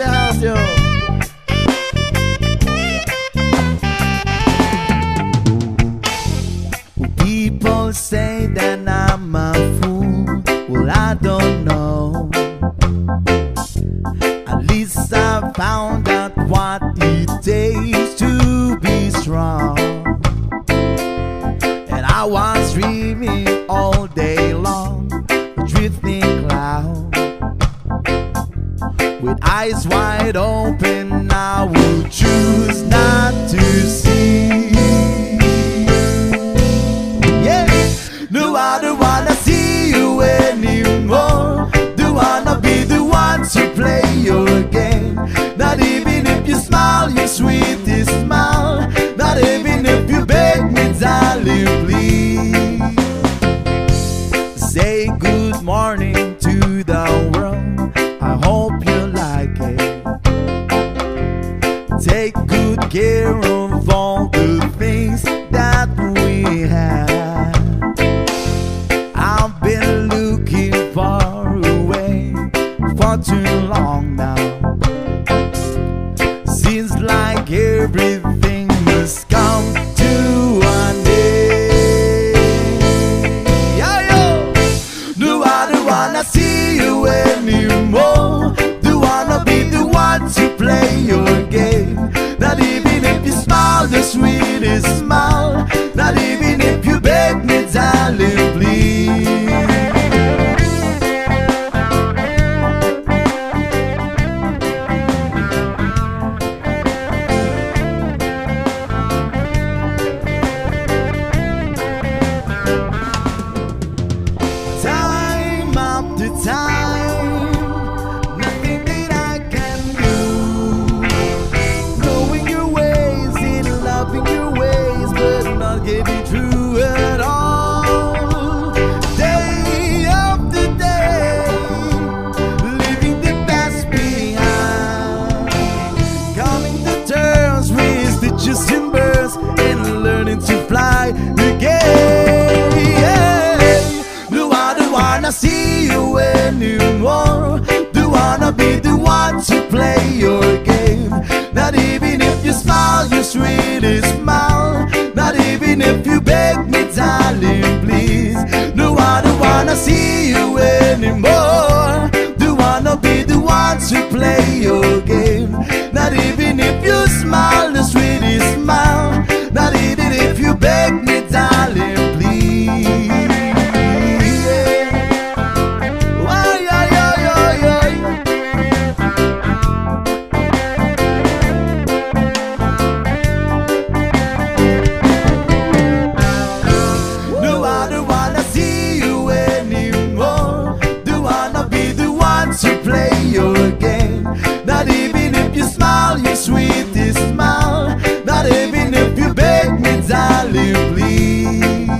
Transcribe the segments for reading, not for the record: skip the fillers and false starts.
the house, yo. People say that I'm a fool. Well, I don't know. At least I found out what it takes to be strong. And I was dreaming all day long, a drifting cloud. With eyes wide open, I would choose not to see. Yeah, no, I don't wanna see you anymore. Don't wanna be the one to play your game. Not even if you smile your sweetest smile. Not even if you beg me, darling, please. Say good morning to the world. I hope you like it. Take good care of all the things that we have. I've been looking far away for too long now. Seems like everything must come to an end. Yeah, yo. No, I don't wanna see you anymore. Don't wanna be the one to play your game. Not even if you smile the sweetest smile. Not even if you beg me, darling, please. Time after time, nothing that I can do. Knowing your ways and loving your ways, but not getting through at all. Day after day, leaving the past behind. Coming to terms with stitches and burns and learning to fly again. No, I don't wanna see you anymore. Don't wanna be the one to play your game. Not even if you smile your sweetest smile. Not even if you beg me, darling, please. No, I don't wanna see you anymore. Don't wanna be the one to play your game. Not even if you smile the sweetest smile. Not even if you beg me, darling, please. No, I don't wanna see you anymore. Don't wanna be the one to play your game. Not even if you smile your sweetest smile. Not even if you beg me, darling, please.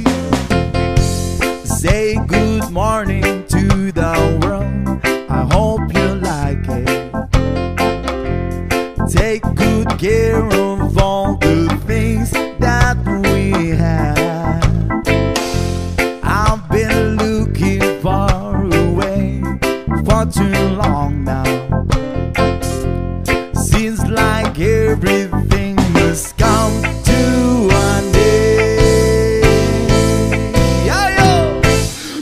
Say good morning to the world. I hope you like it. Take good care of all the things that we have. I've been looking far away for too long now. Seems like everything must come to an end. Yeah, yo.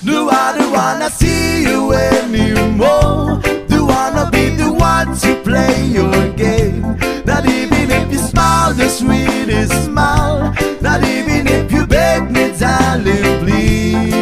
No, I don't wanna see you anymore. Don't wanna be the one to play your game. Not even if you smile the sweetest smile. Not even if you beg me, darling, please.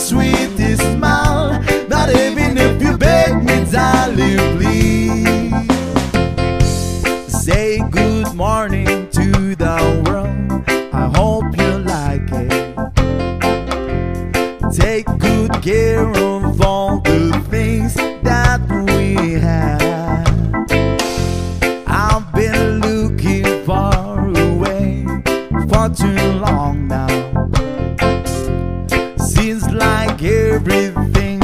sweetest smile. Not even if you beg me, darling, please. Say good morning to the world, I hope you like it. Take good care of all the things that we have. I've been looking far away for too long now. Seems like everything